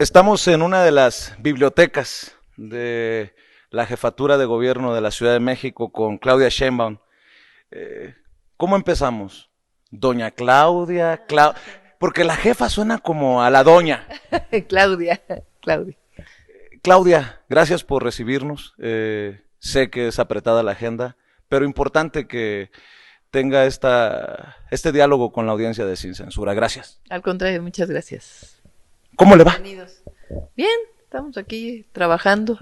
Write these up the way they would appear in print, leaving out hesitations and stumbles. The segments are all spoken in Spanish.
Estamos en una de las bibliotecas de la Jefatura de Gobierno de la Ciudad de México con Claudia Sheinbaum. Eh, ¿Cómo empezamos? Doña Claudia, porque la jefa suena como a la doña. Claudia. Claudia, gracias por recibirnos. Sé que es apretada la agenda, pero importante que tenga este diálogo con la audiencia de Sin Censura. Gracias. Al contrario, muchas gracias. ¿Cómo le va? Bienvenidos. Bien, estamos aquí trabajando.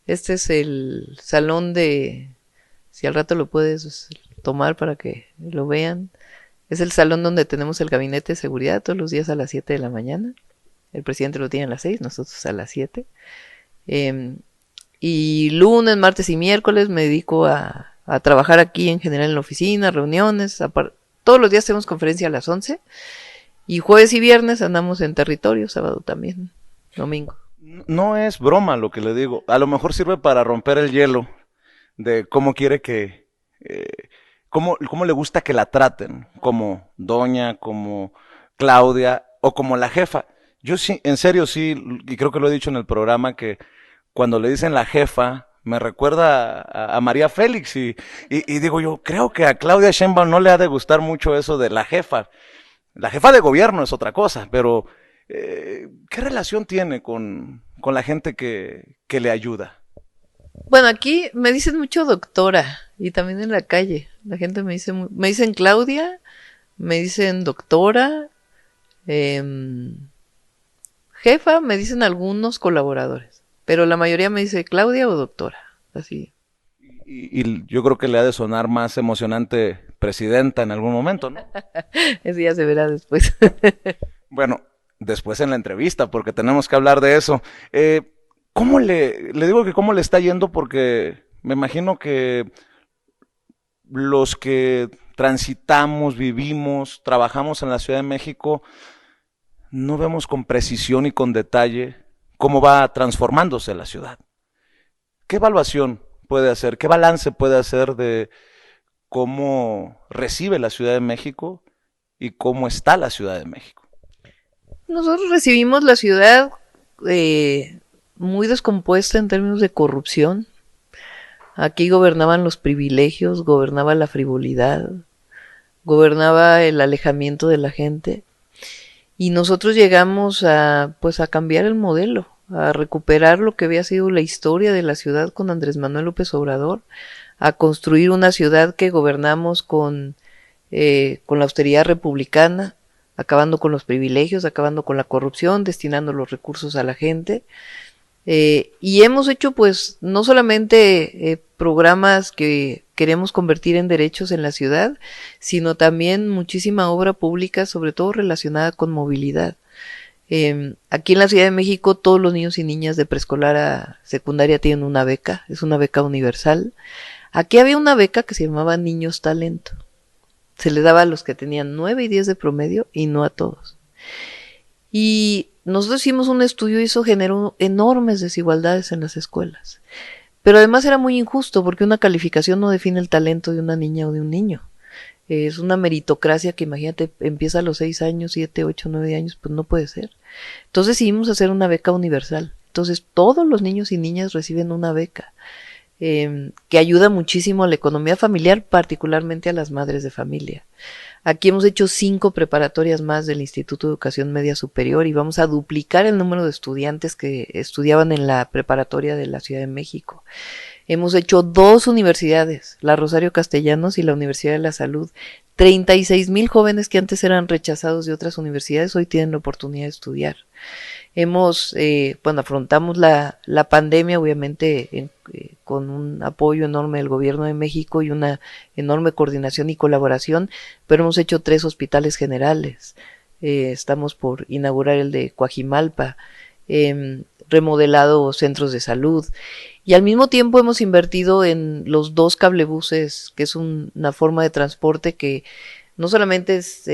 Este es el salón si al rato lo puedes tomar para que lo vean. Es el salón donde tenemos el gabinete de seguridad todos los días a las 7 de la mañana. El presidente lo tiene a las 6, nosotros a las 7. Y lunes, martes y miércoles me dedico a trabajar aquí en general en la oficina, reuniones. Todos los días tenemos conferencia a las 11. Y jueves y viernes andamos en territorio, sábado también, domingo. No es broma lo que le digo. A lo mejor sirve para romper el hielo de cómo quiere cómo le gusta que la traten, como doña, como Claudia o como la jefa. Yo sí, en serio sí, y creo que lo he dicho en el programa, que cuando le dicen la jefa, me recuerda a María Félix y digo yo, creo que a Claudia Sheinbaum no le ha de gustar mucho eso de la jefa. La jefa de gobierno es otra cosa, pero ¿qué relación tiene con la gente que le ayuda? Bueno, aquí me dicen mucho doctora y también en la calle. La gente me dicen Claudia, me dicen doctora, jefa, me dicen algunos colaboradores, pero la mayoría me dice Claudia o doctora, así. Y yo creo que le ha de sonar más emocionante presidenta en algún momento, ¿no? Ese ya se verá después. Bueno, después en la entrevista, porque tenemos que hablar de eso. ¿Cómo le digo que cómo le está yendo? Porque me imagino que los que transitamos, vivimos, trabajamos en la Ciudad de México, no vemos con precisión y con detalle cómo va transformándose la ciudad. ¿Qué evaluación puede hacer? ¿Qué balance puede hacer de cómo recibe la Ciudad de México y cómo está la Ciudad de México? Nosotros recibimos la ciudad muy descompuesta en términos de corrupción. Aquí gobernaban los privilegios, gobernaba la frivolidad, gobernaba el alejamiento de la gente. Y nosotros llegamos a cambiar el modelo, a recuperar lo que había sido la historia de la ciudad con Andrés Manuel López Obrador, a construir una ciudad que gobernamos con la austeridad republicana, acabando con los privilegios, acabando con la corrupción, destinando los recursos a la gente. Y hemos hecho pues no solamente programas que queremos convertir en derechos en la ciudad, sino también muchísima obra pública, sobre todo relacionada con movilidad. Aquí en la Ciudad de México todos los niños y niñas de preescolar a secundaria tienen una beca, es una beca universal. Aquí había una beca que se llamaba Niños Talento. Se le daba a los que tenían 9 y 10 de promedio y no a todos. Y nosotros hicimos un estudio y eso generó enormes desigualdades en las escuelas. Pero además era muy injusto porque una calificación no define el talento de una niña o de un niño. Es una meritocracia que imagínate empieza a los 6 años, 7, 8, 9 años, pues no puede ser. Entonces decidimos hacer una beca universal. Entonces todos los niños y niñas reciben una beca que ayuda muchísimo a la economía familiar, particularmente a las madres de familia. Aquí hemos hecho 5 preparatorias más del Instituto de Educación Media Superior y vamos a duplicar el número de estudiantes que estudiaban en la preparatoria de la Ciudad de México. Hemos hecho 2 universidades, la Rosario Castellanos y la Universidad de la Salud. 36,000 jóvenes que antes eran rechazados de otras universidades hoy tienen la oportunidad de estudiar. Afrontamos la pandemia obviamente con un apoyo enorme del gobierno de México y una enorme coordinación y colaboración, pero hemos hecho 3 hospitales generales. Estamos por inaugurar el de Coajimalpa, remodelado centros de salud y al mismo tiempo hemos invertido en los 2 cablebuses, que es una forma de transporte que no solamente es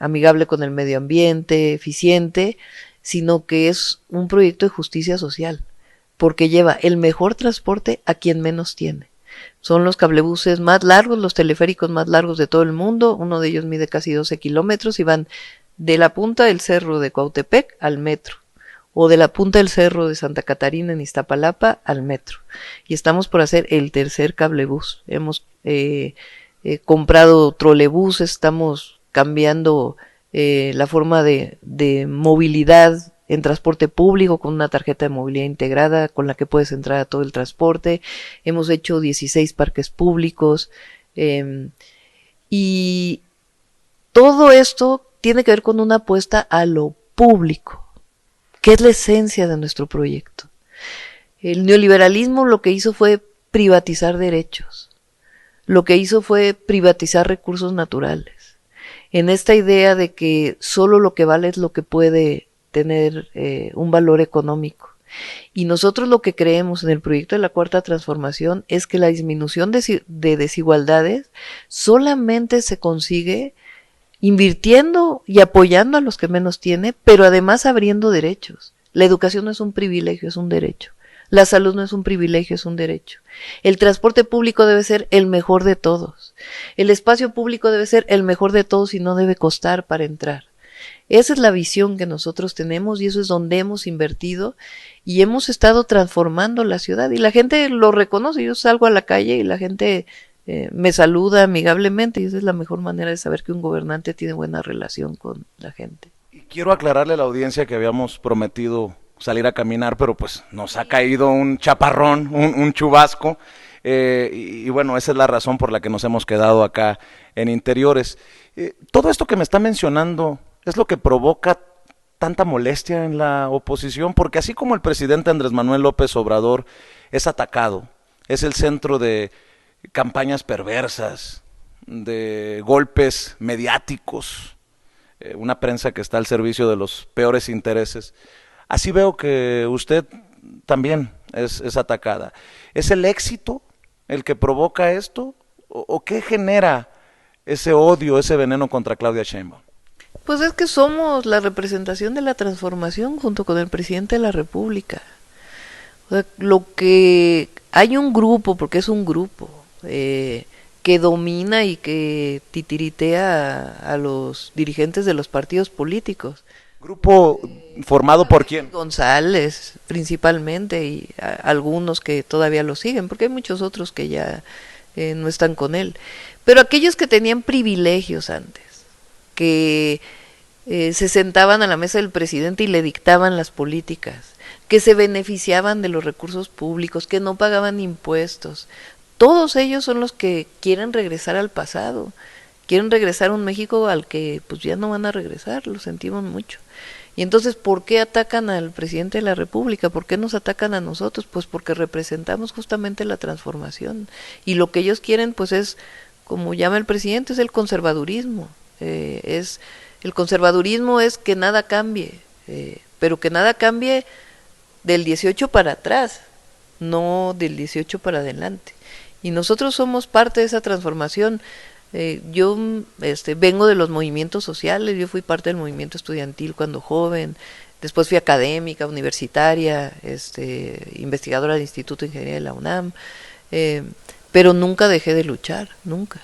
amigable con el medio ambiente, eficiente, sino que es un proyecto de justicia social, porque lleva el mejor transporte a quien menos tiene. Son los cablebuses más largos, los teleféricos más largos de todo el mundo, uno de ellos mide casi 12 kilómetros y van de la punta del cerro de Cuautepec al metro. o de la punta del cerro de Santa Catarina en Iztapalapa al metro. Y estamos por hacer el tercer cablebús. Hemos comprado trolebuses, estamos cambiando la forma de movilidad en transporte público con una tarjeta de movilidad integrada con la que puedes entrar a todo el transporte. Hemos hecho 16 parques públicos y todo esto tiene que ver con una apuesta a lo público, que es la esencia de nuestro proyecto. El neoliberalismo lo que hizo fue privatizar derechos, lo que hizo fue privatizar recursos naturales, en esta idea de que solo lo que vale es lo que puede tener un valor económico. Y nosotros lo que creemos en el proyecto de la Cuarta Transformación es que la disminución de desigualdades solamente se consigue invirtiendo y apoyando a los que menos tienen, pero además abriendo derechos. La educación no es un privilegio, es un derecho. La salud no es un privilegio, es un derecho. El transporte público debe ser el mejor de todos. El espacio público debe ser el mejor de todos y no debe costar para entrar. Esa es la visión que nosotros tenemos y eso es donde hemos invertido y hemos estado transformando la ciudad y la gente lo reconoce. Yo salgo a la calle y la gente me saluda amigablemente y esa es la mejor manera de saber que un gobernante tiene buena relación con la gente. Y quiero aclararle a la audiencia que habíamos prometido salir a caminar, pero pues nos ha caído un chaparrón, un chubasco, y bueno, esa es la razón por la que nos hemos quedado acá en Interiores. Todo esto que me está mencionando es lo que provoca tanta molestia en la oposición, porque así como el presidente Andrés Manuel López Obrador es atacado, es el centro de campañas perversas, de golpes mediáticos, una prensa que está al servicio de los peores intereses, así veo que usted también es atacada. ¿Es el éxito el que provoca esto? ¿O qué genera ese odio, ese veneno contra Claudia Sheinbaum? Pues es que somos la representación de la transformación junto con el presidente de la República. O sea, lo que hay un grupo, porque es un grupo, que domina y que titiritea a los dirigentes de los partidos políticos. ¿Grupo formado por quién? González, principalmente, y algunos que todavía lo siguen, porque hay muchos otros que ya no están con él. Pero aquellos que tenían privilegios antes, que se sentaban a la mesa del presidente y le dictaban las políticas, que se beneficiaban de los recursos públicos, que no pagaban impuestos, todos ellos son los que quieren regresar al pasado, quieren regresar a un México al que pues ya no van a regresar, lo sentimos mucho. Y entonces, ¿por qué atacan al presidente de la República? ¿Por qué nos atacan a nosotros? Pues porque representamos justamente la transformación. Y lo que ellos quieren, pues es, como llama el presidente, es el conservadurismo. El conservadurismo es que nada cambie, pero que nada cambie del 18 para atrás, no del 18 para adelante. Y nosotros somos parte de esa transformación. Yo vengo de los movimientos sociales, yo fui parte del movimiento estudiantil cuando joven, después fui académica, universitaria, investigadora del Instituto de Ingeniería de la UNAM, pero nunca dejé de luchar, nunca.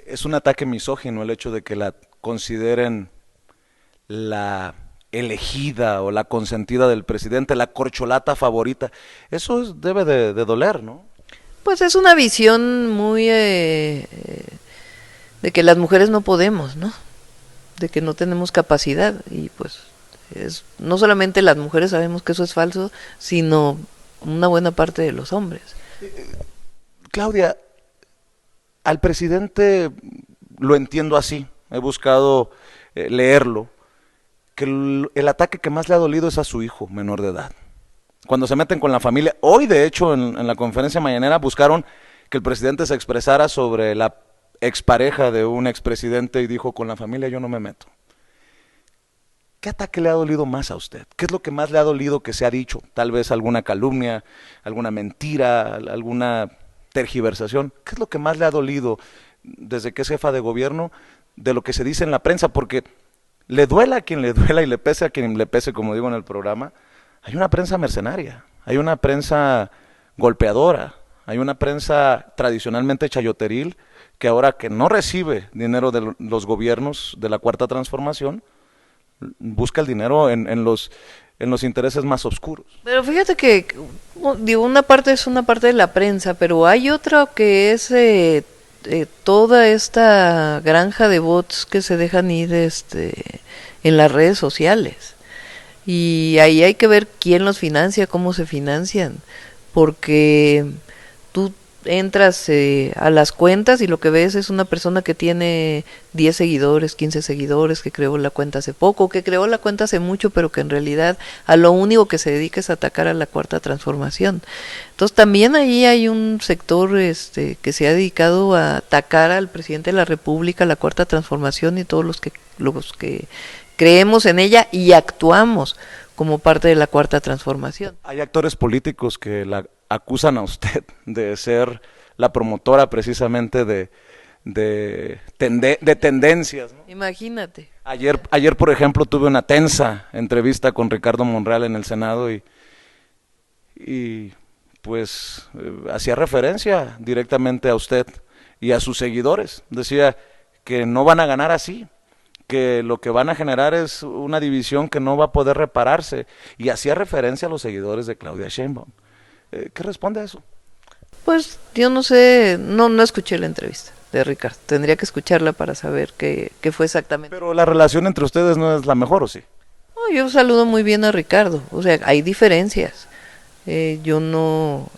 Es un ataque misógino el hecho de que la consideren la elegida o la consentida del presidente, la corcholata favorita. Eso debe de doler, ¿no? Pues es una visión muy de que las mujeres no podemos, ¿no? De que no tenemos capacidad y pues no solamente las mujeres sabemos que eso es falso, sino una buena parte de los hombres. Claudia, al presidente lo entiendo así, he buscado leerlo, que el ataque que más le ha dolido es a su hijo menor de edad. Cuando se meten con la familia, hoy de hecho en la conferencia mañanera buscaron que el presidente se expresara sobre la expareja de un expresidente y dijo, con la familia yo no me meto. ¿Qué ataque le ha dolido más a usted? ¿Qué es lo que más le ha dolido que se ha dicho? Tal vez alguna calumnia, alguna mentira, alguna tergiversación. ¿Qué es lo que más le ha dolido desde que es jefa de gobierno de lo que se dice en la prensa? Porque le duela a quien le duela y le pese a quien le pese, como digo en el programa, hay una prensa mercenaria, hay una prensa golpeadora, hay una prensa tradicionalmente chayoteril que ahora que no recibe dinero de los gobiernos de la Cuarta Transformación, busca el dinero en los en los intereses más oscuros. Pero fíjate que, digo, una parte es una parte de la prensa, pero hay otra que es toda esta granja de bots que se dejan ir en las redes sociales. Y ahí hay que ver quién los financia, cómo se financian, porque tú entras a las cuentas y lo que ves es una persona que tiene 10 seguidores, 15 seguidores, que creó la cuenta hace poco, que creó la cuenta hace mucho, pero que en realidad a lo único que se dedica es a atacar a la Cuarta Transformación. Entonces también ahí hay un sector que se ha dedicado a atacar al presidente de la República, a la Cuarta Transformación y todos los que creemos en ella y actuamos como parte de la Cuarta Transformación. Hay actores políticos que la acusan a usted de ser la promotora precisamente de tendencias, ¿no? Imagínate. Ayer, por ejemplo, tuve una tensa entrevista con Ricardo Monreal en el Senado y pues hacía referencia directamente a usted y a sus seguidores. Decía que no van a ganar así, que lo que van a generar es una división que no va a poder repararse, y hacía referencia a los seguidores de Claudia Sheinbaum. ¿Qué responde a eso? Pues yo no sé, no escuché la entrevista de Ricardo, tendría que escucharla para saber qué fue exactamente. Pero la relación entre ustedes no es la mejor, ¿o sí? No, yo saludo muy bien a Ricardo, o sea, hay diferencias. Yo no...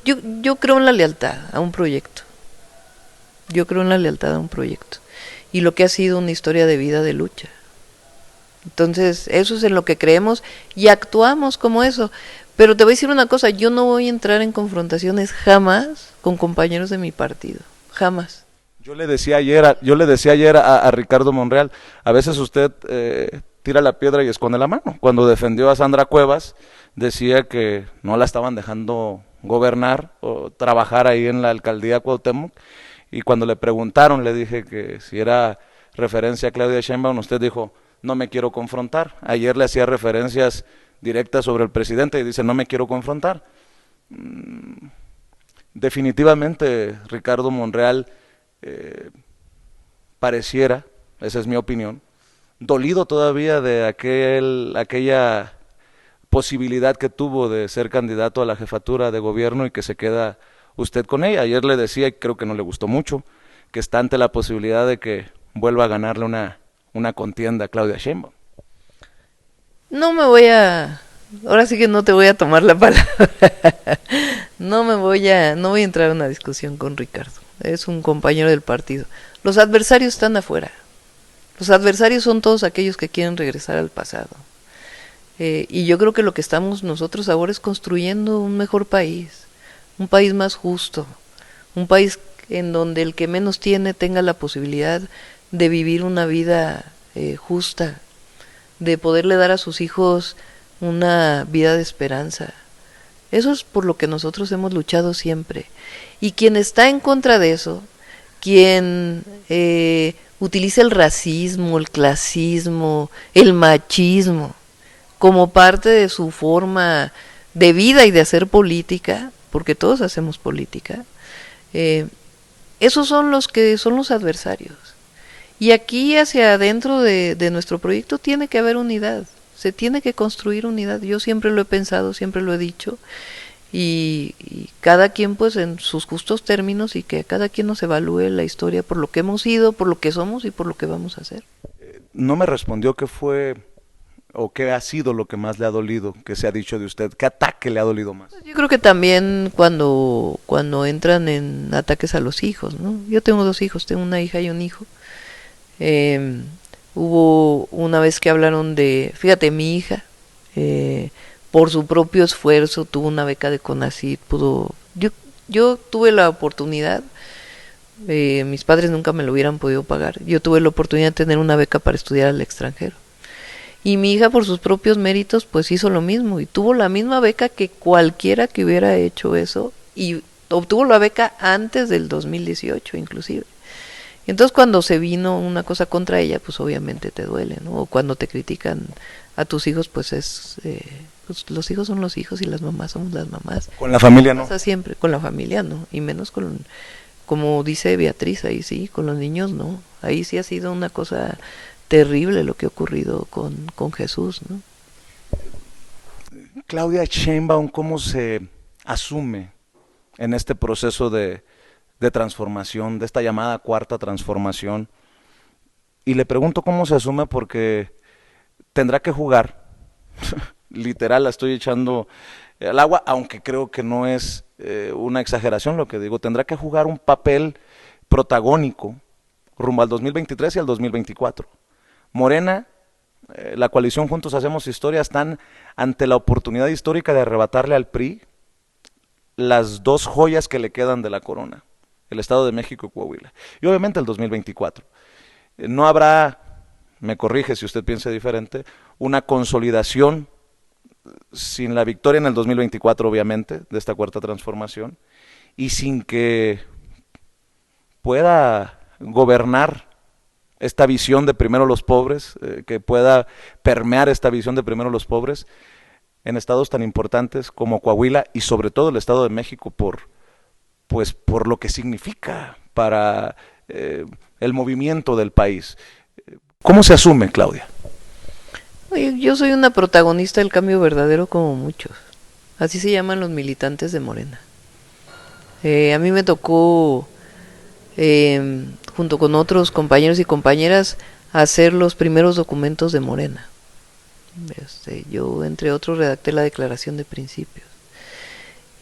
yo creo en la lealtad a un proyecto. Yo creo en la lealtad a un proyecto. Y lo que ha sido una historia de vida de lucha. Entonces, eso es en lo que creemos y actuamos como eso. Pero te voy a decir una cosa, yo no voy a entrar en confrontaciones jamás con compañeros de mi partido. Jamás. Yo le decía ayer a Ricardo Monreal, a veces usted tira la piedra y esconde la mano. Cuando defendió a Sandra Cuevas, decía que no la estaban dejando gobernar o trabajar ahí en la alcaldía Cuauhtémoc. Y cuando le preguntaron, le dije que si era referencia a Claudia Sheinbaum, usted dijo, no me quiero confrontar. Ayer le hacía referencias directas sobre el presidente y dice, no me quiero confrontar. Definitivamente Ricardo Monreal pareciera, esa es mi opinión, dolido todavía de aquella posibilidad que tuvo de ser candidato a la jefatura de gobierno y que se queda usted con ella. Ayer le decía, y creo que no le gustó mucho, que está ante la posibilidad de que vuelva a ganarle una contienda a Claudia Sheinbaum. Ahora sí que no te voy a tomar la palabra. No voy a entrar en una discusión con Ricardo. Es un compañero del partido. Los adversarios están afuera. Los adversarios son todos aquellos que quieren regresar al pasado. Y yo creo que lo que estamos nosotros ahora es construyendo un mejor país, un país más justo, un país en donde el que menos tiene tenga la posibilidad de vivir una vida justa, de poderle dar a sus hijos una vida de esperanza. Eso es por lo que nosotros hemos luchado siempre. Y quien está en contra de eso, quien utiliza el racismo, el clasismo, el machismo como parte de su forma de vida y de hacer política, porque todos hacemos política, esos son los que son los adversarios. Y aquí hacia adentro de nuestro proyecto tiene que haber unidad, se tiene que construir unidad. Yo siempre lo he pensado, siempre lo he dicho, y cada quien pues en sus justos términos, y que cada quien nos evalúe la historia por lo que hemos sido, por lo que somos y por lo que vamos a hacer. No me respondió qué fue o qué ha sido lo que más le ha dolido, que se ha dicho de usted, qué ataque le ha dolido más. Yo creo que también cuando entran en ataques a los hijos, ¿no? Yo tengo 2 hijos, tengo una hija y un hijo. Hubo una vez que hablaron fíjate, mi hija, por su propio esfuerzo tuvo una beca de CONACYT, yo tuve la oportunidad, mis padres nunca me lo hubieran podido pagar, yo tuve la oportunidad de tener una beca para estudiar al extranjero. Y mi hija por sus propios méritos pues hizo lo mismo y tuvo la misma beca que cualquiera que hubiera hecho eso, y obtuvo la beca antes del 2018 inclusive. Entonces cuando se vino una cosa contra ella, pues obviamente te duele, ¿no? O cuando te critican a tus hijos, pues pues los hijos son los hijos y las mamás somos las mamás. Con la familia no. Pasa siempre, con la familia no, y menos como dice Beatriz, ahí sí, con los niños no. Ahí sí ha sido una cosa terrible lo que ha ocurrido con Jesús, ¿no? Claudia Sheinbaum, ¿cómo se asume en este proceso de transformación, de esta llamada cuarta transformación? Y le pregunto cómo se asume porque tendrá que jugar, literal la estoy echando al agua, aunque creo que no es una exageración lo que digo, tendrá que jugar un papel protagónico rumbo al 2023 y al 2024. Morena, la coalición Juntos Hacemos Historia están ante la oportunidad histórica de arrebatarle al PRI las dos joyas que le quedan de la corona, el Estado de México y Coahuila, y obviamente el 2024. No habrá, me corrige si usted piensa diferente, una consolidación sin la victoria en el 2024, obviamente, de esta cuarta transformación, y sin que pueda gobernar esta visión de primero los pobres, que pueda permear esta visión de primero los pobres en estados tan importantes como Coahuila y sobre todo el Estado de México por lo que significa para el movimiento del país. ¿Cómo se asume, Claudia? Yo soy una protagonista del cambio verdadero como muchos. Así se llaman los militantes de Morena. A mí me tocó, junto con otros compañeros y compañeras, hacer los primeros documentos de Morena. Yo, entre otros, redacté la declaración de principios.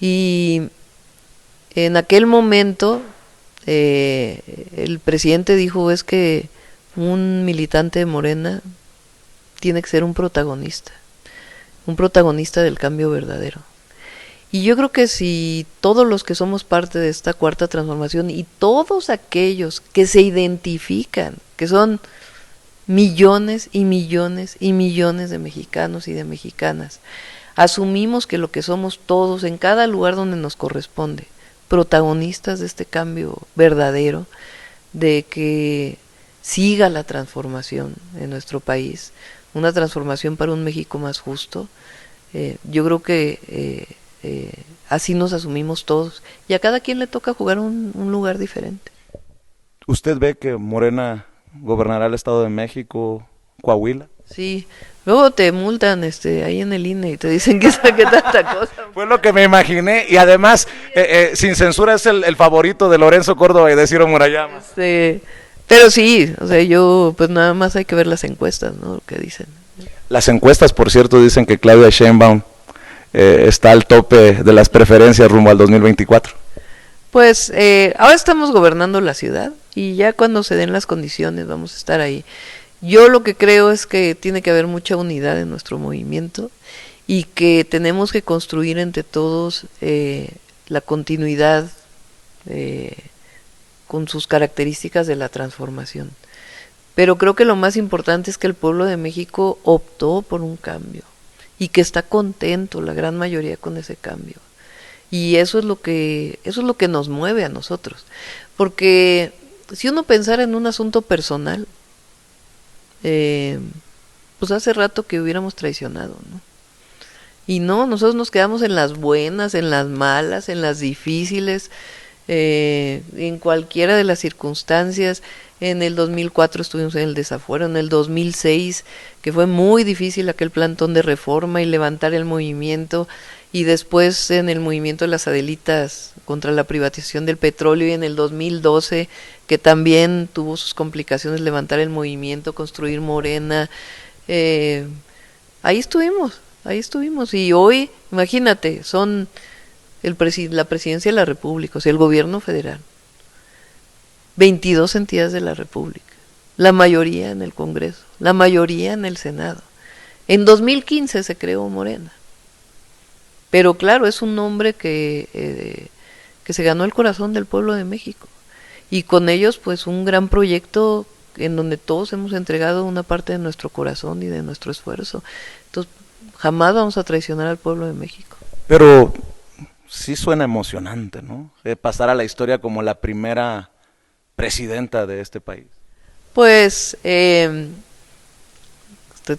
Y en aquel momento, el presidente dijo, es que un militante de Morena tiene que ser un protagonista del cambio verdadero. Y yo creo que si todos los que somos parte de esta cuarta transformación y todos aquellos que se identifican, que son millones y millones y millones de mexicanos y de mexicanas, asumimos que lo que somos todos en cada lugar donde nos corresponde, protagonistas de este cambio verdadero, de que siga la transformación en nuestro país, una transformación para un México más justo. Yo creo que así nos asumimos todos y a cada quien le toca jugar un lugar diferente. ¿Usted ve que Morena gobernará el Estado de México, Coahuila? Sí, luego te multan ahí en el INE y te dicen que saque tanta cosa. Fue lo que me imaginé y además sin censura es el favorito de Lorenzo Córdoba y de Ciro Murayama. Pero sí, o sea, pues nada más hay que ver las encuestas, ¿no? Lo que dicen. Las encuestas, por cierto, dicen que Claudia Sheinbaum está al tope de las preferencias rumbo al 2024. Pues ahora estamos gobernando la ciudad y ya cuando se den las condiciones vamos a estar ahí. Yo lo que creo es que tiene que haber mucha unidad en nuestro movimiento y que tenemos que construir entre todos la continuidad con sus características de la transformación. Pero creo que lo más importante es que el pueblo de México optó por un cambio y que está contento la gran mayoría con ese cambio. Y eso es lo que nos mueve a nosotros. Porque si uno pensara en un asunto personal, pues hace rato que hubiéramos traicionado, ¿no? Y no, nosotros nos quedamos en las buenas, en las malas, en las difíciles, en cualquiera de las circunstancias. En el 2004 estuvimos en el desafuero, en el 2006, que fue muy difícil aquel plantón de reforma y levantar el movimiento, y después en el movimiento de las Adelitas contra la privatización del petróleo, y en el 2012, que también tuvo sus complicaciones levantar el movimiento, construir Morena. Ahí estuvimos, y hoy, imagínate, son la presidencia de la República, o sea, el gobierno federal, 22 entidades de la República, la mayoría en el Congreso, la mayoría en el Senado. En 2015 se creó Morena, pero claro, es un hombre que se ganó el corazón del pueblo de México, y con ellos pues un gran proyecto en donde todos hemos entregado una parte de nuestro corazón y de nuestro esfuerzo. Entonces, jamás vamos a traicionar al pueblo de México. Pero sí suena emocionante, ¿no? Pasar a la historia como la primera presidenta de este país. Pues, te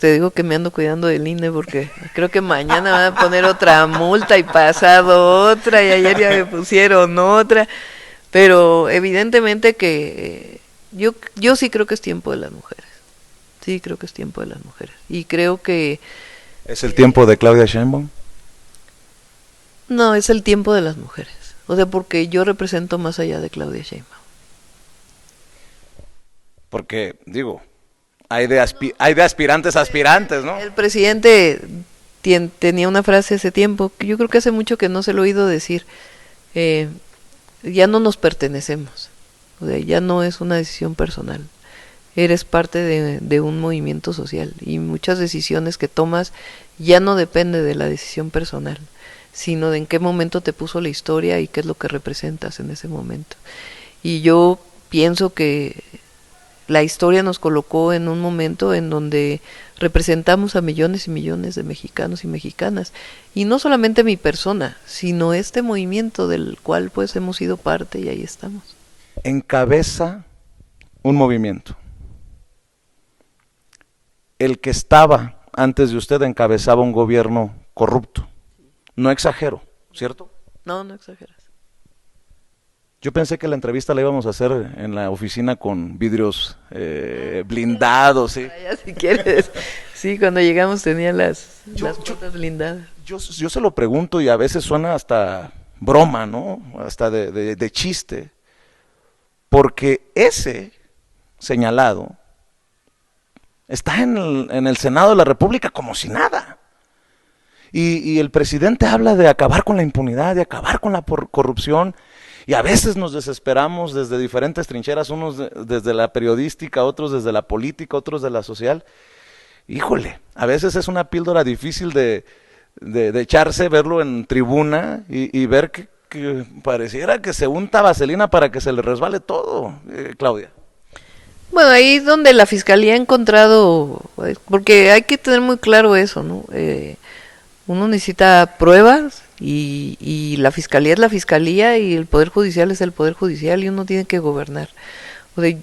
digo que me ando cuidando del INE porque creo que mañana van a poner otra multa y pasado otra y ayer ya me pusieron otra, pero evidentemente que yo sí creo que es tiempo de las mujeres. Sí, creo que es tiempo de las mujeres. Y creo que... ¿Es el tiempo de Claudia Sheinbaum? No, es el tiempo de las mujeres. O sea, porque yo represento más allá de Claudia Sheinbaum. Porque, digo, hay de aspirantes a aspirantes, ¿no? El presidente tenía una frase hace tiempo, que yo creo que hace mucho que no se lo he oído decir. Ya no nos pertenecemos. O sea, ya no es una decisión personal. Eres parte de un movimiento social y muchas decisiones que tomas ya no depende de la decisión personal, sino de en qué momento te puso la historia y qué es lo que representas en ese momento. Y yo pienso que la historia nos colocó en un momento en donde representamos a millones y millones de mexicanos y mexicanas, y no solamente mi persona, sino este movimiento del cual pues hemos sido parte y ahí estamos. Encabeza un movimiento. El que estaba antes de usted encabezaba un gobierno corrupto. No exagero, ¿cierto? No, no exageras. Yo pensé que la entrevista la íbamos a hacer en la oficina con vidrios blindados, ¿sí? Ya, si quieres. Sí, cuando llegamos tenía las puertas blindadas. Yo se lo pregunto y a veces suena hasta broma, ¿no? Hasta de chiste. Porque ese señalado está en el Senado de la República como si nada. Y el presidente habla de acabar con la impunidad, de acabar con la corrupción. Y a veces nos desesperamos desde diferentes trincheras, unos desde la periodística, otros desde la política, otros de la social. Híjole, a veces es una píldora difícil de echarse, verlo en tribuna y ver que pareciera que se unta vaselina para que se le resbale todo, Claudia. Bueno, ahí es donde la fiscalía ha encontrado, porque hay que tener muy claro eso, ¿no? Uno necesita pruebas y la fiscalía es la fiscalía y el poder judicial es el poder judicial y uno tiene que gobernar. O sea,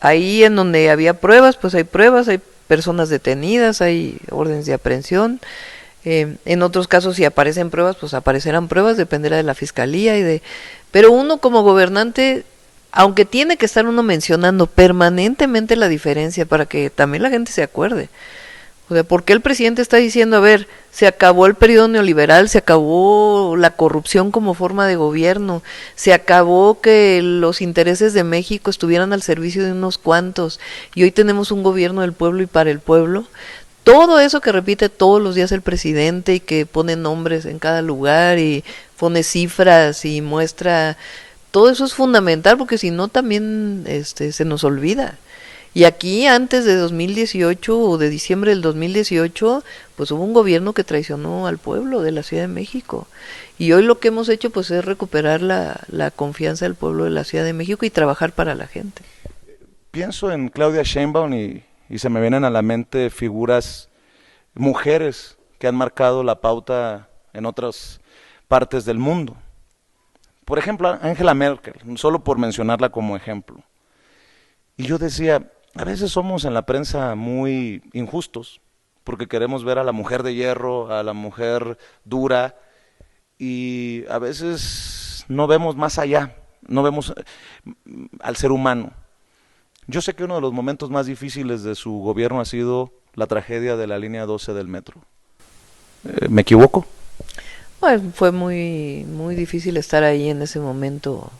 ahí en donde había pruebas, pues hay pruebas, hay personas detenidas, hay órdenes de aprehensión. En otros casos, si aparecen pruebas, pues aparecerán pruebas, dependerá de la fiscalía pero uno como gobernante, aunque tiene que estar uno mencionando permanentemente la diferencia para que también la gente se acuerde. O sea, ¿por qué el presidente está diciendo, a ver, se acabó el periodo neoliberal, se acabó la corrupción como forma de gobierno, se acabó que los intereses de México estuvieran al servicio de unos cuantos y hoy tenemos un gobierno del pueblo y para el pueblo? Todo eso que repite todos los días el presidente y que pone nombres en cada lugar y pone cifras y muestra, todo eso es fundamental porque si no también se nos olvida. Y aquí antes de 2018 o de diciembre del 2018, pues hubo un gobierno que traicionó al pueblo de la Ciudad de México. Y hoy lo que hemos hecho pues es recuperar la confianza del pueblo de la Ciudad de México y trabajar para la gente. Pienso en Claudia Sheinbaum y se me vienen a la mente figuras, mujeres que han marcado la pauta en otras partes del mundo. Por ejemplo, Angela Merkel, solo por mencionarla como ejemplo. Y yo decía, a veces somos en la prensa muy injustos, porque queremos ver a la mujer de hierro, a la mujer dura, y a veces no vemos más allá, no vemos al ser humano. Yo sé que uno de los momentos más difíciles de su gobierno ha sido la tragedia de la línea 12 del metro. ¿Me equivoco? Bueno, fue muy, muy difícil estar ahí en ese momento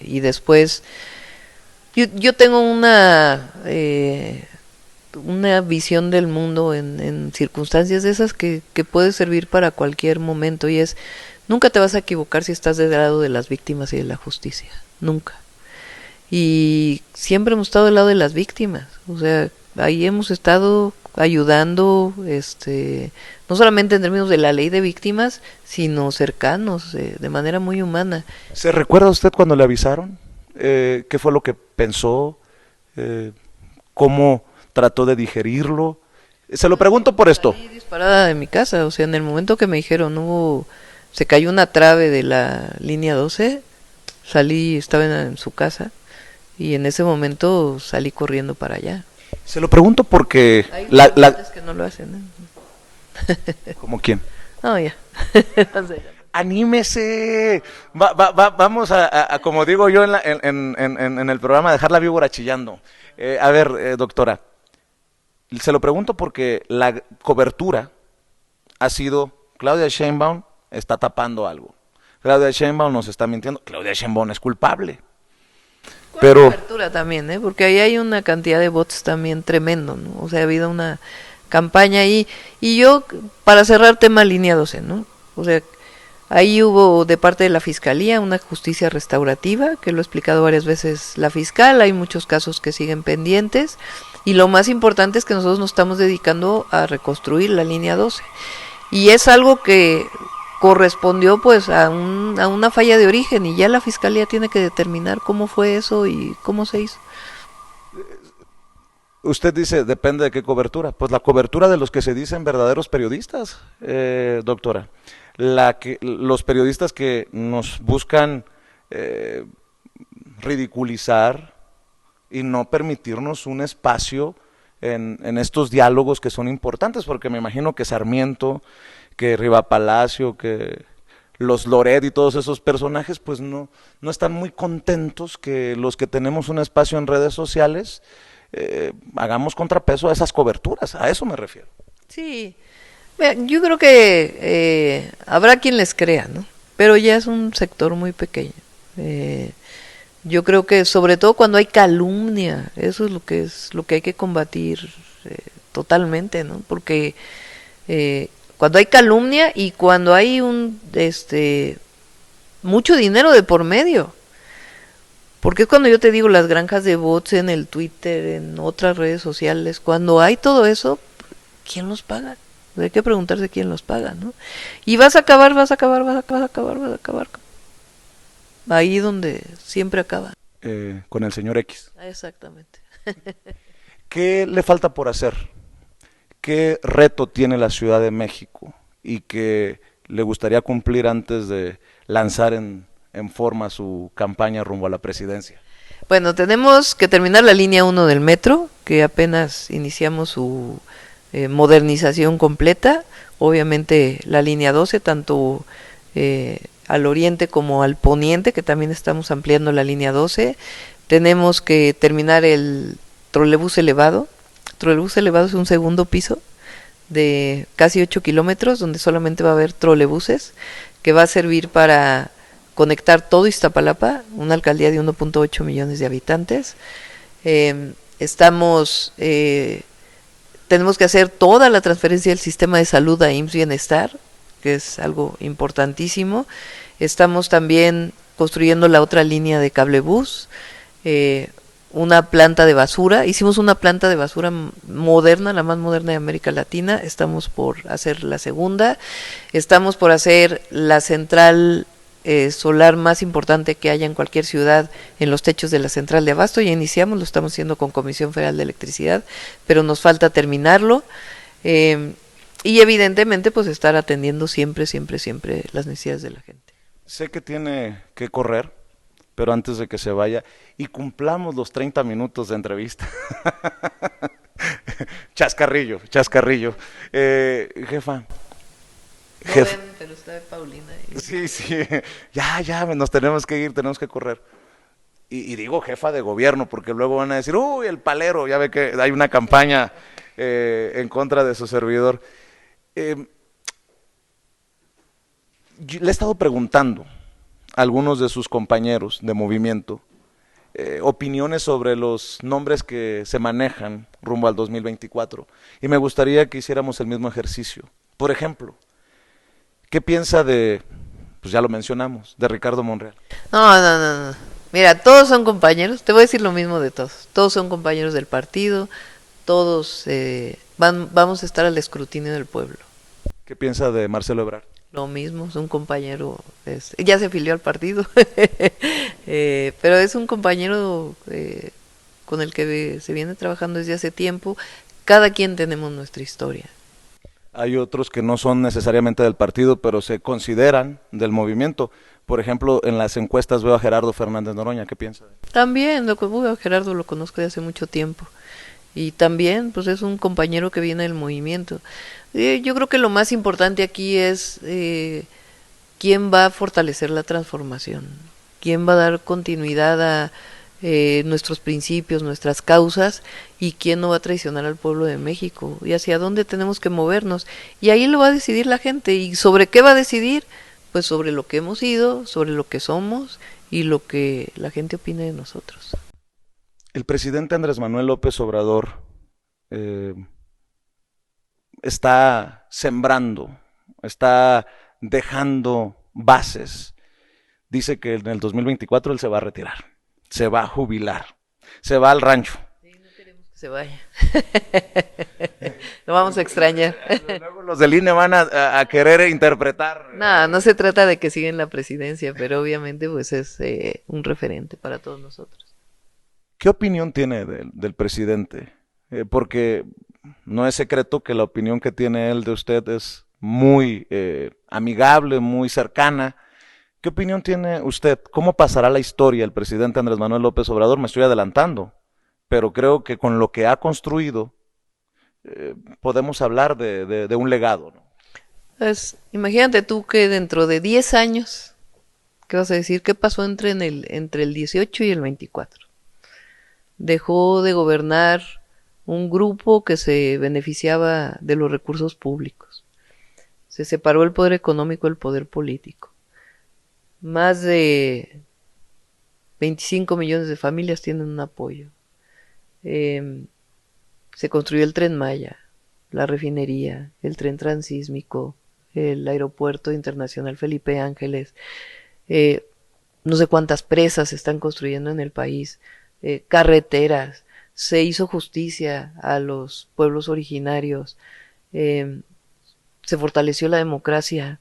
y después... Yo tengo una visión del mundo en circunstancias de esas que puede servir para cualquier momento y es, nunca te vas a equivocar si estás del lado de las víctimas y de la justicia, nunca. Y siempre hemos estado del lado de las víctimas, o sea, ahí hemos estado ayudando, no solamente en términos de la ley de víctimas, sino cercanos, de manera muy humana. ¿Se recuerda usted cuando le avisaron? ¿Qué fue lo que pensó? ¿Cómo trató de digerirlo? Se lo pregunto por esto. Salí disparada de mi casa, o sea, en el momento que me dijeron, se cayó una trave de la línea 12, estaba en su casa, y en ese momento salí corriendo para allá. Se lo pregunto porque... Hay que no lo hacen, ¿eh? ¿Cómo quién? No, ya. No sé. ¡Anímese! Vamos a, como digo yo en el programa, dejar la víbora chillando. A ver, doctora, Se lo pregunto porque la cobertura ha sido, Claudia Sheinbaum está tapando algo. Claudia Sheinbaum nos está mintiendo. Claudia Sheinbaum es culpable. Pero Cobertura también, ¿eh? Porque ahí hay una cantidad de bots también tremendo, ¿no? O sea, ha habido una campaña ahí. Y yo, para cerrar tema línea 12, ¿no? O sea, ahí hubo de parte de la Fiscalía una justicia restaurativa, que lo ha explicado varias veces la fiscal, hay muchos casos que siguen pendientes, y lo más importante es que nosotros nos estamos dedicando a reconstruir la línea 12. Y es algo que correspondió pues a una falla de origen, y ya la Fiscalía tiene que determinar cómo fue eso y cómo se hizo. usted dice, depende de qué cobertura. Pues la cobertura de los que se dicen verdaderos periodistas, doctora. Los periodistas que nos buscan eh, ridiculizar y no permitirnos un espacio en estos diálogos que son importantes, porque me imagino que Sarmiento, que Riva Palacio, que los Loret y todos esos personajes, pues no están muy contentos que los que tenemos un espacio en redes sociales hagamos contrapeso a esas coberturas, a eso me refiero. Sí, mira, yo creo que habrá quien les crea, ¿no? Pero ya es un sector muy pequeño. Yo creo que sobre todo cuando hay calumnia, eso es lo que hay que combatir totalmente, ¿no? Porque cuando hay calumnia y cuando hay mucho dinero de por medio, porque es cuando yo te digo las granjas de bots en el Twitter, en otras redes sociales, cuando hay todo eso, ¿quién los paga? Hay que preguntarse quién los paga, ¿no? Y vas a acabar ahí donde siempre acaba. Con el señor X. Exactamente. ¿Qué le falta por hacer? ¿Qué reto tiene la Ciudad de México y que le gustaría cumplir antes de lanzar en forma su campaña rumbo a la presidencia? Bueno, tenemos que terminar la línea 1 del metro, que apenas iniciamos su modernización completa. Obviamente la línea 12, tanto al oriente como al poniente, que también estamos ampliando la línea 12. Tenemos que terminar el trolebús elevado. Trolebús elevado es un segundo piso de casi 8 kilómetros, donde solamente va a haber trolebuses, que va a servir para conectar todo Iztapalapa, una alcaldía de 1.8 millones de habitantes. Tenemos que hacer toda la transferencia del sistema de salud a IMSS Bienestar, que es algo importantísimo. Estamos también construyendo la otra línea de cablebús, una planta de basura. Hicimos una planta de basura moderna, la más moderna de América Latina. Estamos por hacer la segunda. Estamos por hacer la central solar más importante que haya en cualquier ciudad en los techos de la central de abasto. Ya iniciamos, lo estamos haciendo con Comisión Federal de Electricidad, pero nos falta terminarlo. Y evidentemente pues estar atendiendo siempre las necesidades de la gente. Sé que tiene que correr, pero antes de que se vaya y cumplamos los 30 minutos de entrevista. Chascarrillo, chascarrillo. Jefa. No ven, pero está Paulina. Sí, sí, ya, nos tenemos que ir, tenemos que correr. Y digo jefa de gobierno, porque luego van a decir, uy, el palero, ya ve que hay una campaña en contra de su servidor. Le he estado preguntando a algunos de sus compañeros de movimiento opiniones sobre los nombres que se manejan rumbo al 2024 y me gustaría que hiciéramos el mismo ejercicio. Por ejemplo, ¿qué piensa de, pues ya lo mencionamos, de Ricardo Monreal? No. Mira, todos son compañeros, te voy a decir lo mismo de todos. Todos son compañeros del partido, todos vamos a estar al escrutinio del pueblo. ¿Qué piensa de Marcelo Ebrard? Lo mismo, es un compañero, ya se afilió al partido, pero es un compañero con el que se viene trabajando desde hace tiempo. Cada quien tenemos nuestra historia. Hay otros que no son necesariamente del partido, pero se consideran del movimiento. Por ejemplo, en las encuestas veo a Gerardo Fernández Noroña. ¿Qué piensa? También, a Gerardo lo conozco de hace mucho tiempo. Y también, pues es un compañero que viene del movimiento. Yo creo que lo más importante aquí es quién va a fortalecer la transformación, quién va a dar continuidad a nuestros principios, nuestras causas, y quién no va a traicionar al pueblo de México y hacia dónde tenemos que movernos. Y ahí lo va a decidir la gente. ¿Y sobre qué va a decidir? Pues sobre lo que hemos sido, sobre lo que somos y lo que la gente opine de nosotros. El presidente Andrés Manuel López Obrador eh, está sembrando, está dejando bases. Dice que en el 2024 él se va a retirar, se va a jubilar, se va al rancho. Sí, no queremos que se vaya. Lo vamos a extrañar. Luego los del INE van a querer interpretar. No, no se trata de que siga en la presidencia, pero obviamente pues es un referente para todos nosotros. ¿Qué opinión tiene del presidente? Porque no es secreto que la opinión que tiene él de usted es muy amigable, muy cercana. ¿Qué opinión tiene usted? ¿Cómo pasará la historia el presidente Andrés Manuel López Obrador? Me estoy adelantando, pero creo que con lo que ha construido podemos hablar de un legado, ¿no? Pues, imagínate tú que dentro de 10 años, ¿qué vas a decir? ¿Qué pasó entre el 18 y el 24? Dejó de gobernar un grupo que se beneficiaba de los recursos públicos. Se separó el poder económico del poder político. Más de 25 millones de familias tienen un apoyo. Se construyó el Tren Maya, la refinería, el tren transísmico, el aeropuerto internacional Felipe Ángeles, no sé cuántas presas se están construyendo en el país, carreteras, se hizo justicia a los pueblos originarios, se fortaleció la democracia,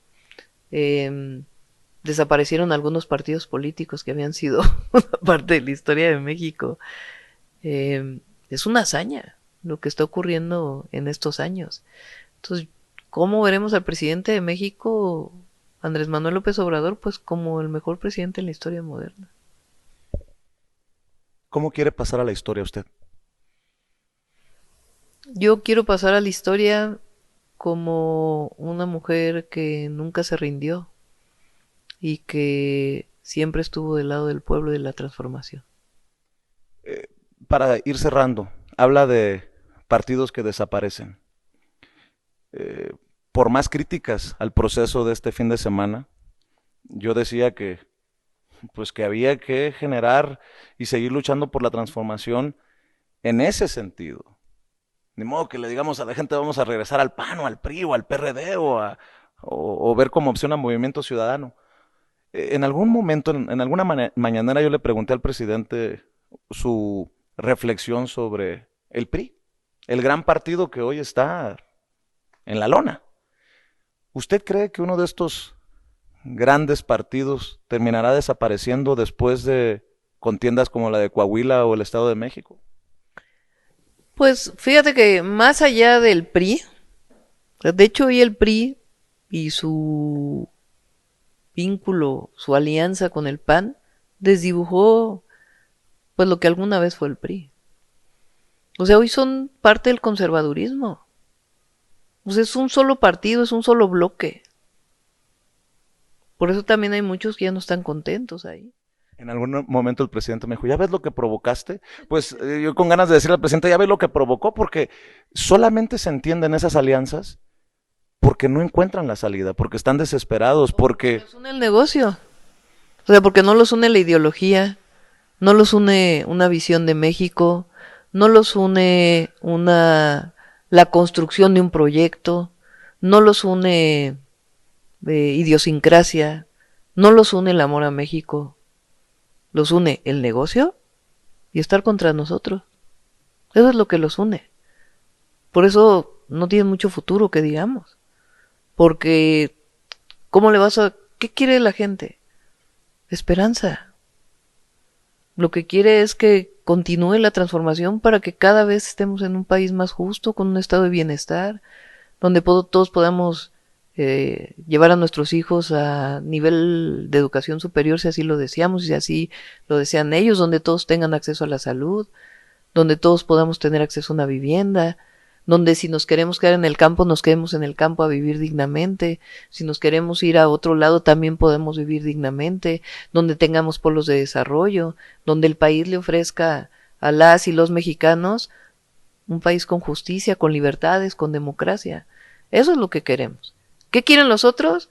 desaparecieron algunos partidos políticos que habían sido una parte de la historia de México. Es una hazaña lo que está ocurriendo en estos años. Entonces, ¿cómo veremos al presidente de México, Andrés Manuel López Obrador? Pues como el mejor presidente en la historia moderna. ¿Cómo quiere pasar a la historia usted? Yo quiero pasar a la historia como una mujer que nunca se rindió y que siempre estuvo del lado del pueblo y de la transformación. Para ir cerrando, habla de partidos que desaparecen. Eh, por más críticas al proceso de este fin de semana, yo decía que pues que había que generar y seguir luchando por la transformación en ese sentido. Ni modo que le digamos a la gente vamos a regresar al PAN o al PRI o al PRD o ver como opción a Movimiento Ciudadano. En algún momento, en alguna mañanera yo le pregunté al presidente su reflexión sobre el PRI, el gran partido que hoy está en la lona. ¿Usted cree que uno de estos grandes partidos terminará desapareciendo después de contiendas como la de Coahuila o el Estado de México? Pues fíjate que más allá del PRI, de hecho hoy el PRI y su vínculo, su alianza con el PAN, desdibujó pues lo que alguna vez fue el PRI. O sea, hoy son parte del conservadurismo. O sea, es un solo partido, es un solo bloque. Por eso también hay muchos que ya no están contentos ahí. En algún momento el presidente me dijo, ¿ya ves lo que provocaste? Pues yo con ganas de decirle al presidente, ya ves lo que provocó, porque solamente se entienden esas alianzas porque no encuentran la salida, porque están desesperados, porque... Los une el negocio. O sea, porque no los une la ideología, no los une una visión de México, no los une la construcción de un proyecto, no los une idiosincrasia, no los une el amor a México, los une el negocio y estar contra nosotros. Eso es lo que los une. Por eso no tienen mucho futuro, que digamos. Porque, ¿cómo le vas a...? ¿Qué quiere la gente? Esperanza. Lo que quiere es que continúe la transformación para que cada vez estemos en un país más justo, con un estado de bienestar, donde todos podamos llevar a nuestros hijos a nivel de educación superior, si así lo deseamos, y si así lo desean ellos, donde todos tengan acceso a la salud, donde todos podamos tener acceso a una vivienda, donde si nos queremos quedar en el campo, nos quedemos en el campo a vivir dignamente, si nos queremos ir a otro lado, también podemos vivir dignamente, donde tengamos polos de desarrollo, donde el país le ofrezca a las y los mexicanos un país con justicia, con libertades, con democracia. Eso es lo que queremos. ¿Qué quieren los otros?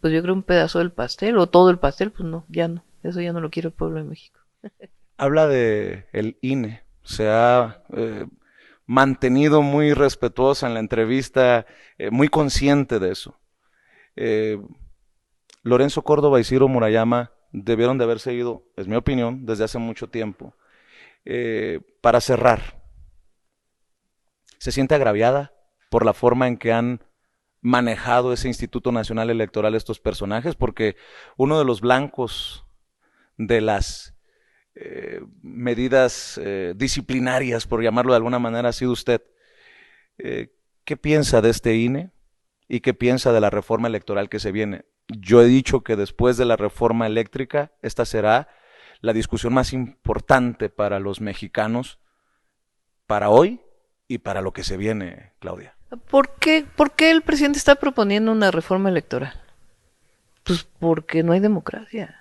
Pues yo creo un pedazo del pastel, o todo el pastel, pues no, ya no. Eso ya no lo quiere el pueblo de México. Habla de el INE. Se ha mantenido muy respetuosa en la entrevista, muy consciente de eso. Eh, Lorenzo Córdoba y Ciro Murayama debieron de haberse ido, es mi opinión, desde hace mucho tiempo. Para cerrar, ¿se siente agraviada por la forma en que han manejado ese Instituto Nacional Electoral estos personajes? Porque uno de los blancos de las medidas disciplinarias, por llamarlo de alguna manera, ha sido usted. ¿Qué piensa de este INE y qué piensa de la reforma electoral que se viene? Yo he dicho que después de la reforma eléctrica, esta será la discusión más importante para los mexicanos, para hoy y para lo que se viene, Claudia. ¿Por qué el presidente está proponiendo una reforma electoral? Pues porque no hay democracia.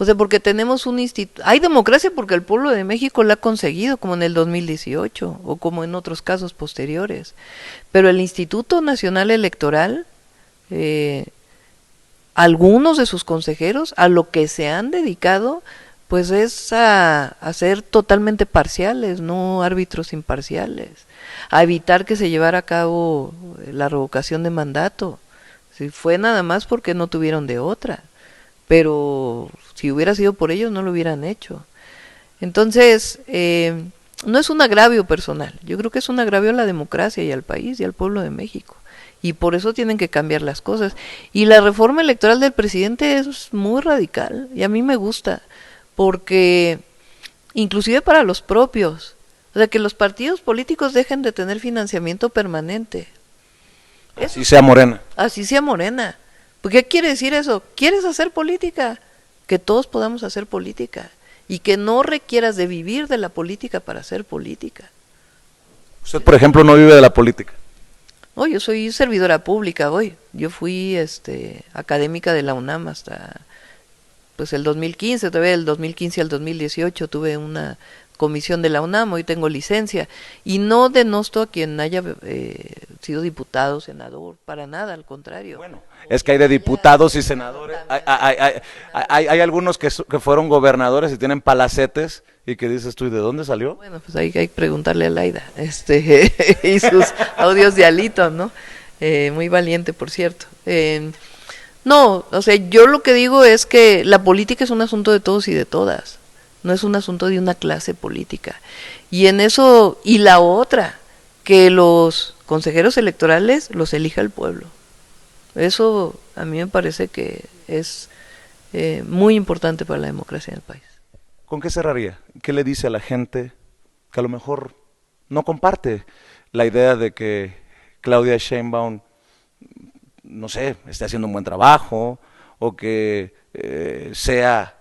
O sea, porque tenemos un instituto. Hay democracia porque el pueblo de México la ha conseguido, como en el 2018 o como en otros casos posteriores. Pero el Instituto Nacional Electoral, algunos de sus consejeros, a lo que se han dedicado, pues es a ser totalmente parciales, no árbitros imparciales, a evitar que se llevara a cabo la revocación de mandato. Si fue nada más porque no tuvieron de otra, pero si hubiera sido por ellos no lo hubieran hecho. Entonces, no es un agravio personal, yo creo que es un agravio a la democracia y al país y al pueblo de México. Y por eso tienen que cambiar las cosas. Y la reforma electoral del presidente es muy radical y a mí me gusta, porque inclusive para los propios, o sea, que los partidos políticos dejen de tener financiamiento permanente. Así sea Morena. Así sea Morena. ¿Qué quiere decir eso? ¿Quieres hacer política? Que todos podamos hacer política y que no requieras de vivir de la política para hacer política. Usted, por ejemplo, no vive de la política. Oh, yo soy servidora pública hoy. Yo fui académica de la UNAM hasta pues el 2015, todavía del 2015 al 2018 tuve una comisión de la UNAM, hoy tengo licencia, y no denosto a quien haya sido diputado, senador, para nada, al contrario. Bueno, es que hay de diputados y senadores, hay algunos que fueron gobernadores y tienen palacetes, y que dices tú, ¿y de dónde salió? Bueno, pues hay que preguntarle a Laida, y sus audios de Alito, ¿no? Muy valiente, por cierto. No, o sea, yo lo que digo es que la política es un asunto de todos y de todas, no es un asunto de una clase política. Y en eso, y la otra, que los consejeros electorales los elija el pueblo. Eso a mí me parece que es muy importante para la democracia en el país. ¿Con qué cerraría? ¿Qué le dice a la gente que a lo mejor no comparte la idea de que Claudia Sheinbaum, no sé, esté haciendo un buen trabajo o que sea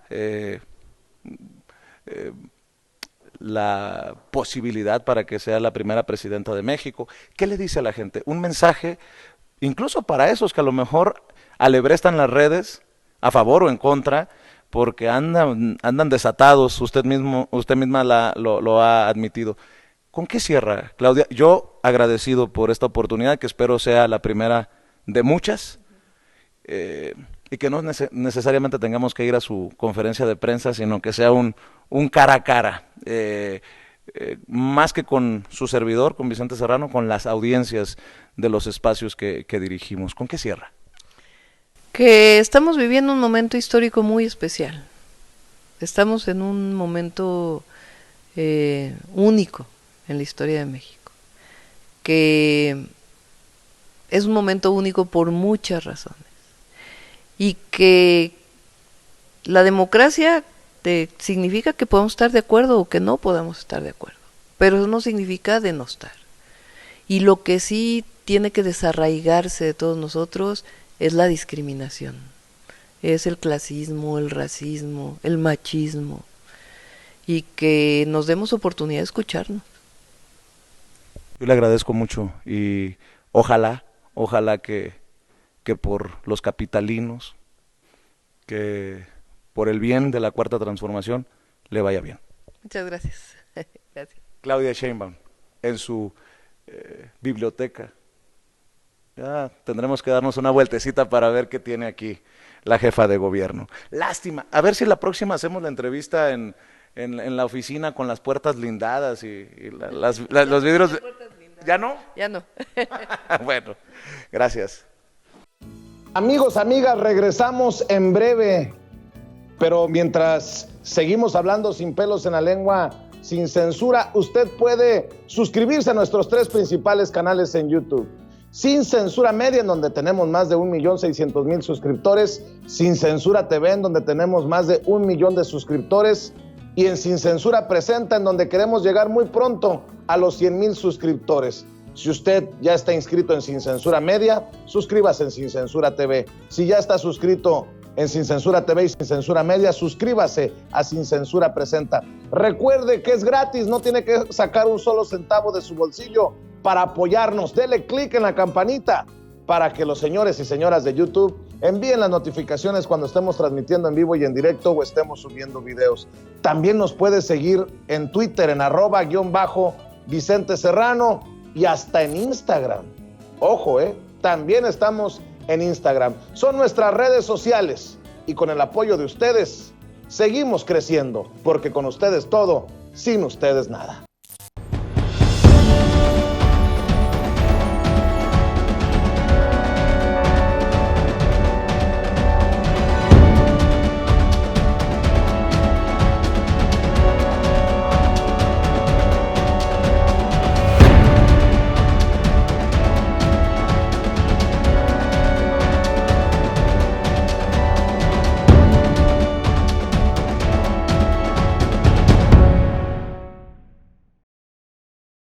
la posibilidad para que sea la primera presidenta de México? ¿Qué le dice a la gente? Un mensaje, incluso para esos que a lo mejor alebrestan las redes, a favor o en contra, porque andan desatados, usted misma lo ha admitido. ¿Con qué cierra, Claudia? Yo agradecido por esta oportunidad, que espero sea la primera de muchas, y que no necesariamente tengamos que ir a su conferencia de prensa, sino que sea un cara a cara, más que con su servidor, con Vicente Serrano, con las audiencias de los espacios que dirigimos. ¿Con qué cierra? Que estamos viviendo un momento histórico muy especial. Estamos en un momento único en la historia de México, que es un momento único por muchas razones, y que la democracia significa que podemos estar de acuerdo o que no podamos estar de acuerdo, pero eso no significa denostar. Y lo que sí tiene que desarraigarse de todos nosotros es la discriminación, es el clasismo, el racismo, el machismo, y que nos demos oportunidad de escucharnos. Yo le agradezco mucho y ojalá que por los capitalinos, que por el bien de la Cuarta Transformación, le vaya bien. Muchas gracias. Gracias. Claudia Sheinbaum, en su biblioteca. Ya tendremos que darnos una vueltecita para ver qué tiene aquí la jefa de gobierno. Lástima. A ver si la próxima hacemos la entrevista en la oficina con las puertas blindadas y los vidrios. ¿Ya no? Ya no. Bueno, gracias. Amigos, amigas, regresamos en breve, pero mientras seguimos hablando sin pelos en la lengua, sin censura, usted puede suscribirse a nuestros 3 principales canales en YouTube. Sin Censura Media, en donde tenemos más de 1.600.000 suscriptores, Sin Censura TV, en donde tenemos más de 1 millón de suscriptores, y en Sin Censura Presenta, en donde queremos llegar muy pronto a los 100,000 suscriptores. Si usted ya está inscrito en Sin Censura Media, suscríbase en Sin Censura TV. Si ya está suscrito en Sin Censura TV y Sin Censura Media, suscríbase a Sin Censura Presenta. Recuerde que es gratis, no tiene que sacar un solo centavo de su bolsillo para apoyarnos. Dele clic en la campanita para que los señores y señoras de YouTube envíen las notificaciones cuando estemos transmitiendo en vivo y en directo o estemos subiendo videos. También nos puede seguir en Twitter en @_Vicente Serrano y hasta en Instagram. Ojo, también estamos en Instagram. Son nuestras redes sociales y con el apoyo de ustedes seguimos creciendo, porque con ustedes todo, sin ustedes nada.